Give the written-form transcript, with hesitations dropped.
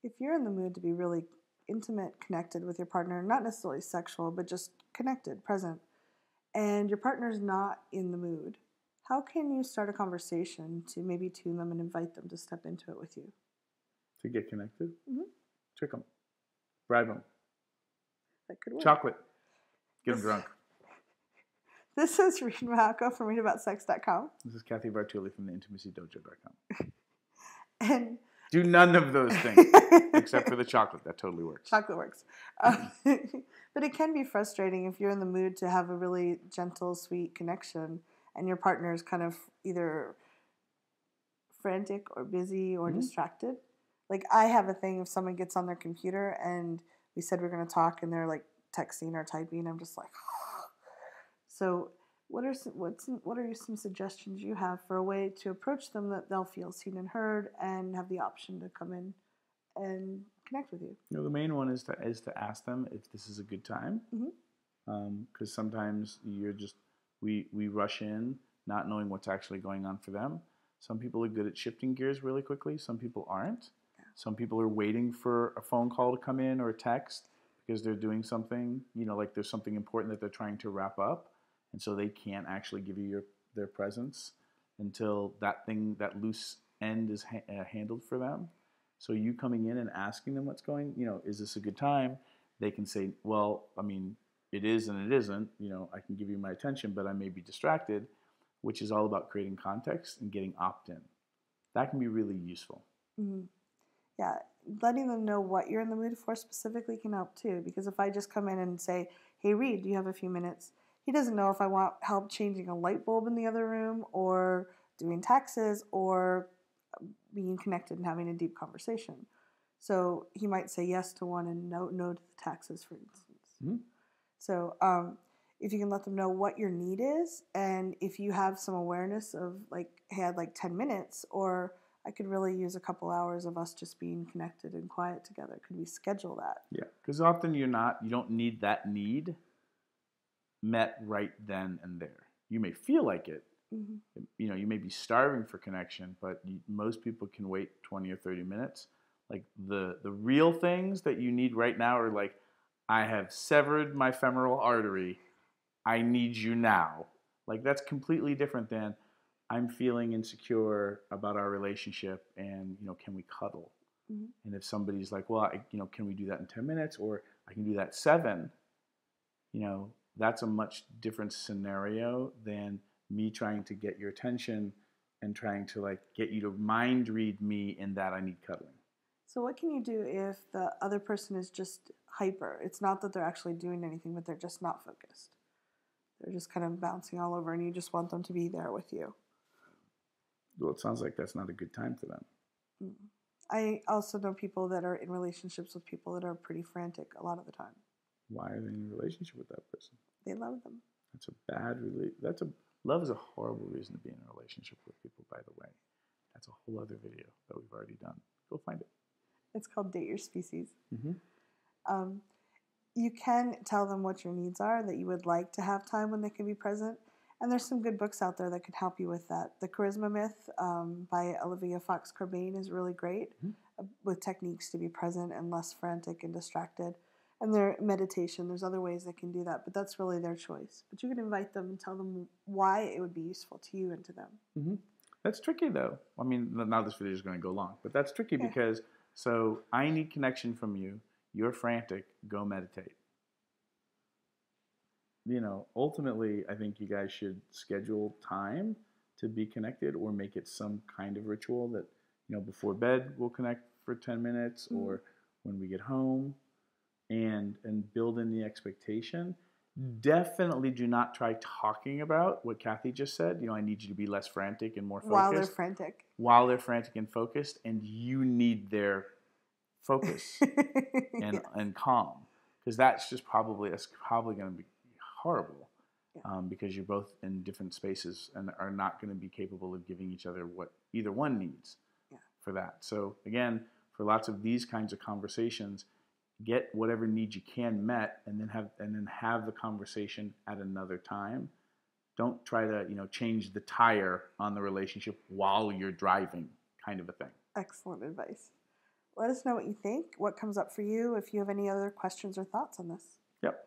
If you're in the mood to be really intimate, connected with your partner, not necessarily sexual, but just connected, present, and your partner's not in the mood, how can you start a conversation to maybe tune them and invite them to step into it with you? To get connected? Mm-hmm. Trick them. Bribe them. That could work. Chocolate. Get them drunk. This is Reid from ReidAboutSex.com. This is Cathy from the IntimacyDojo.com. And do none of those things except for the chocolate. That totally works. Chocolate works. But it can be frustrating if you're in the mood to have a really gentle, sweet connection and your partner is kind of either frantic or busy or distracted. Like I have a thing if someone gets on their computer and we said we're going to talk and they're like texting or typing, I'm just like, so what are some suggestions you have for a way to approach them that they'll feel seen and heard and have the option to come in and connect with you? The main one is to ask them if this is a good time, because sometimes we rush in not knowing what's actually going on for them. Some people are good at shifting gears really quickly. Some people aren't. Yeah. Some people are waiting for a phone call to come in or a text because they're doing something, like there's something important that they're trying to wrap up. And so they can't actually give you their presence until that loose end is handled for them. So you coming in and asking them what's going, is this a good time? They can say, well, I mean, it is and it isn't. I can give you my attention, but I may be distracted, which is all about creating context and getting opt-in. That can be really useful. Mm-hmm. Yeah, letting them know what you're in the mood for specifically can help too. Because if I just come in and say, hey, Reid, do you have a few minutes? He doesn't know if I want help changing a light bulb in the other room or doing taxes or being connected and having a deep conversation. So he might say yes to one and no to the taxes, for instance. Mm-hmm. So if you can let them know what your need is, and if you have some awareness of like, hey, I'd like 10 minutes, or I could really use a couple hours of us just being connected and quiet together. Could we schedule that? Yeah, because often you don't need that need met right then and there. You may feel like it. Mm-hmm. You may be starving for connection, but most people can wait 20 or 30 minutes. Like the real things that you need right now are like, I have severed my femoral artery. I need you now. Like that's completely different than I'm feeling insecure about our relationship and, can we cuddle? Mm-hmm. And if somebody's like, well, can we do that in 10 minutes or I can do that 7, that's a much different scenario than me trying to get your attention and trying to like get you to mind read me in that I need cuddling. So what can you do if the other person is just hyper? It's not that they're actually doing anything, but they're just not focused. They're just kind of bouncing all over and you just want them to be there with you. Well, it sounds like that's not a good time for them. I also know people that are in relationships with people that are pretty frantic a lot of the time. Why are they in a relationship with that person? They love them. That's a bad love is a horrible reason to be in a relationship with people, by the way. That's a whole other video that we've already done. Go find it. It's called Date Your Species. Mm-hmm. You can tell them what your needs are, that you would like to have time when they can be present. And there's some good books out there that can help you with that. The Charisma Myth by Olivia Fox Corbane is really great with techniques to be present and less frantic and distracted. And their meditation, there's other ways they can do that, but that's really their choice. But you can invite them and tell them why it would be useful to you and to them. Mm-hmm. That's tricky, though. I mean, now this video is going to go long, but that's tricky because, so I need connection from you. You're frantic. Go meditate. Ultimately, I think you guys should schedule time to be connected or make it some kind of ritual that, before bed we'll connect for 10 minutes or when we get home. And build in the expectation. Definitely do not try talking about what Cathy just said. I need you to be less frantic and more focused. While they're frantic and focused, and you need their focus and calm, because that's probably going to be horrible, because you're both in different spaces and are not going to be capable of giving each other what either one needs for that. So again, for lots of these kinds of conversations, get whatever needs you can met, and then have the conversation at another time. Don't try to change the tire on the relationship while you're driving, kind of a thing. Excellent advice. Let us know what you think, what comes up for you, if you have any other questions or thoughts on this. Yep.